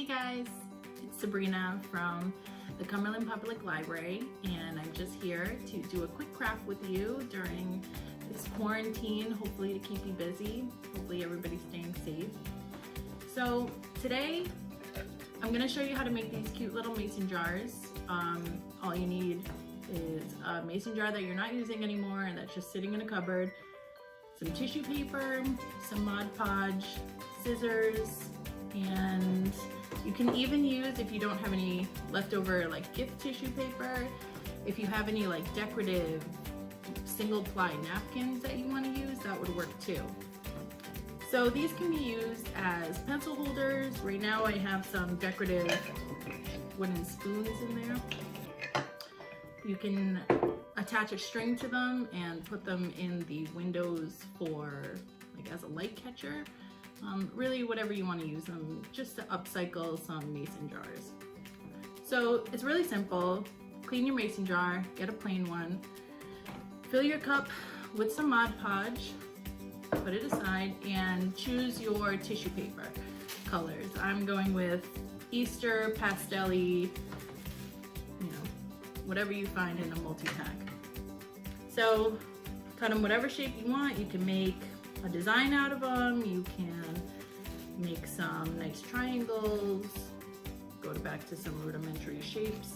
Hey guys, it's Sabrina from the Cumberland Public Library, and I'm just here to do a quick craft with you during this quarantine, hopefully to keep you busy. Hopefully everybody's staying safe. So today I'm going to show you how to make these cute little mason jars. All you need is a mason jar that you're not using anymore and that's just sitting in a cupboard, some tissue paper, some Mod Podge, scissors, and you can even use, if you don't have any leftover like gift tissue paper, if you have any like decorative single ply napkins that you want to use, that would work too. So these can be used as pencil holders. Right now I have some decorative wooden spoons in there. You can attach a string to them and put them in the windows for like as a light catcher. Really whatever you want to use them, just to upcycle some mason jars. So it's really simple. Clean your mason jar, get a plain one, fill your cup with some Mod Podge, put it aside, and choose your tissue paper colors. I'm going with Easter, pastel-y, you know, whatever you find in a multi-pack. So cut them whatever shape you want. You can make a design out of them. You can make some nice triangles, go back to some rudimentary shapes.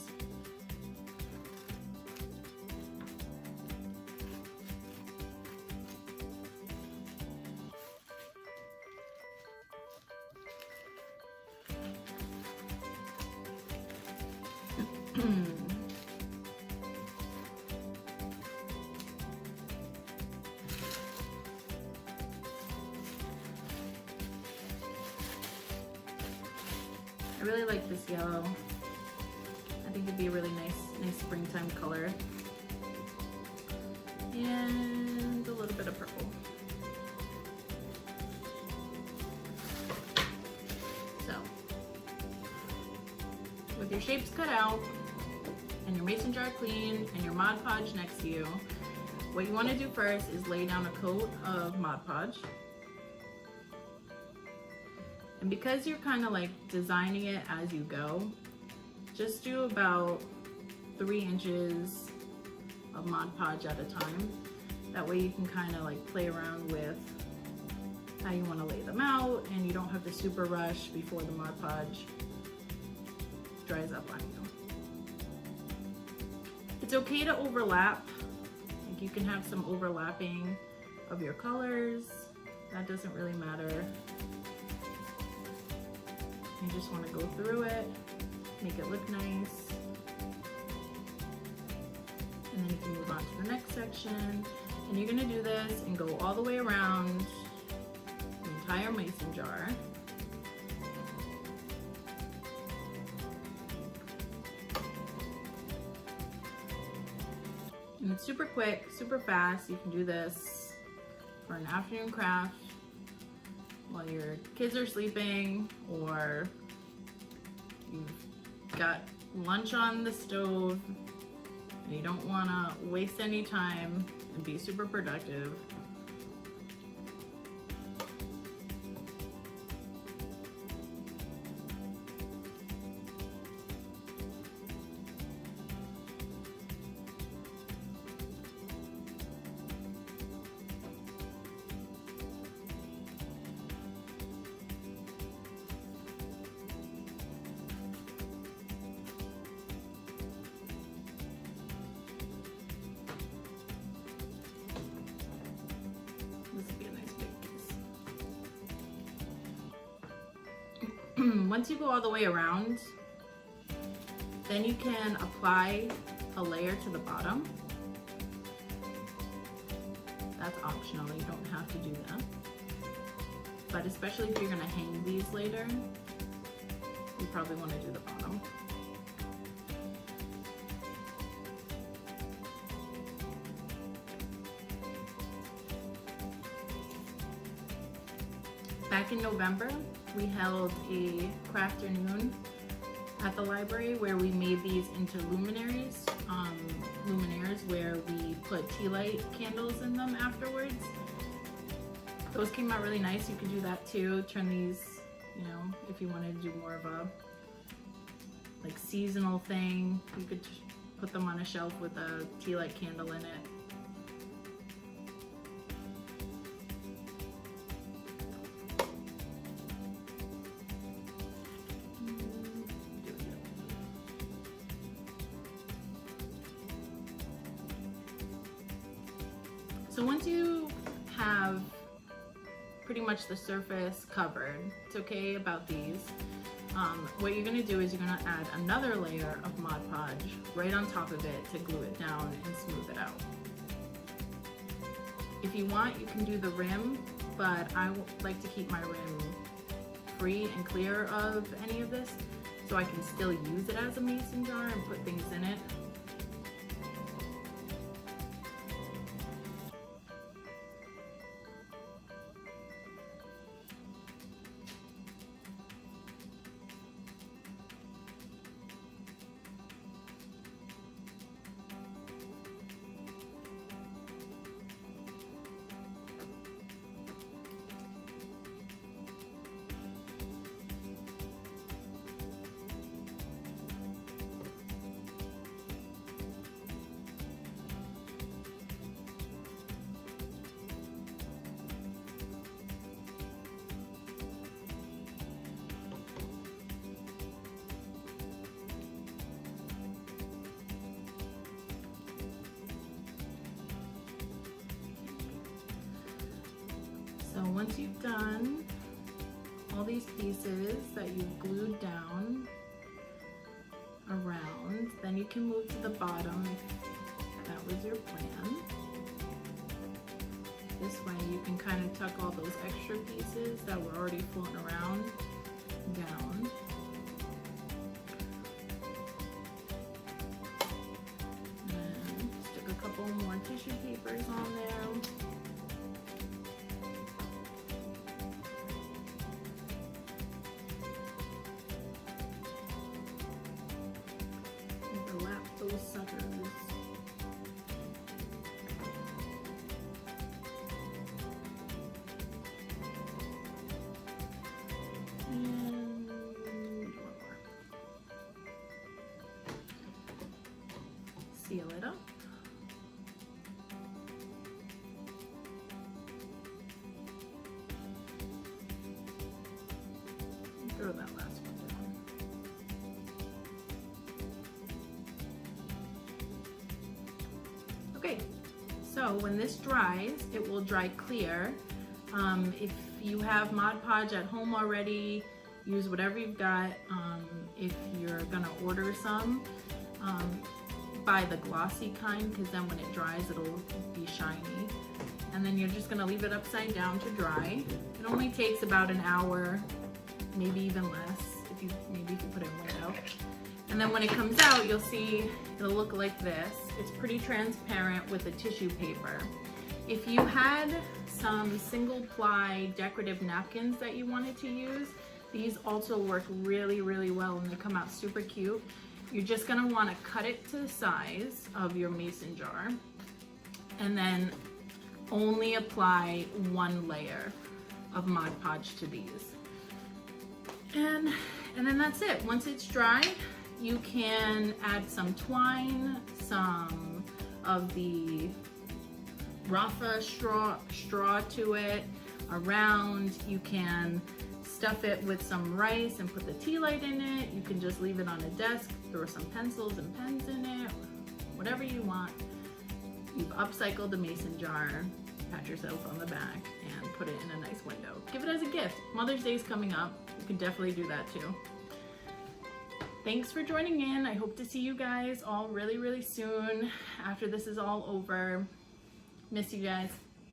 I really like this yellow. I think it'd be a really nice springtime color. And a little bit of purple. So, with your shapes cut out and your mason jar clean and your Mod Podge next to you, what you want to do first is lay down a coat of Mod Podge. And because you're kind of like designing it as you go, just do about 3 inches of Mod Podge at a time. That way you can kind of like play around with how you want to lay them out, and you don't have to super rush before the Mod Podge dries up on you. It's okay to overlap. Like you can have some overlapping of your colors. That doesn't really matter. You just want to go through it, make it look nice, and then you can move on to the next section. And you're going to do this and go all the way around the entire mason jar. And it's super quick, super fast. You can do this for an afternoon craft while your kids are sleeping, or you've got lunch on the stove and you don't want to waste any time and be super productive. Once you go all the way around, then you can apply a layer to the bottom. That's optional, you don't have to do that. But especially if you're going to hang these later, you probably want to do the bottom. Back in November, we held a Crafternoon at the library where we made these into luminaries, where we put tea light candles in them afterwards. Those came out really nice. You can do that too. Turn these You know, if you wanted to do more of a like seasonal thing, you could put them on a shelf with a tea light candle in it. So once you have pretty much the surface covered, it's okay about these. What you're gonna do is you're gonna add another layer of Mod Podge right on top of it to glue it down and smooth it out. If you want, you can do the rim, but I like to keep my rim free and clear of any of this, so I can still use it as a mason jar and put things in it. So once you've done all these pieces that you've glued down around, then you can move to the bottom if that was your plan. This way you can kind of tuck all those extra pieces that were already floating around down. And stick a couple more tissue papers on there. Those suckers. And one more. Seal it up. Throw that last one down. Okay, so when this dries, it will dry clear. If you have Mod Podge at home already, use whatever you've got. If you're gonna order some, buy the glossy kind, because then when it dries, it'll be shiny. And then you're just gonna leave it upside down to dry. It only takes about an hour, maybe even less, maybe if you put it in window. And then when it comes out, you'll see it'll look like this. It's pretty transparent with the tissue paper. If you had some single ply decorative napkins that you wanted to use, these also work really, really well and they come out super cute. You're just gonna wanna cut it to the size of your mason jar and then only apply one layer of Mod Podge to these. And then that's it. Once it's dry, you can add some twine, some of the Raffia straw to it around. You can stuff it with some rice and put the tea light in it. You can just leave it on a desk, throw some pencils and pens in it, whatever you want. You've upcycled the mason jar, pat yourself on the back, and put it in a nice window. Give it as a gift. Mother's Day is coming up. You can definitely do that too. Thanks for joining in. I hope to see you guys all really, really soon after this is all over. Miss you guys.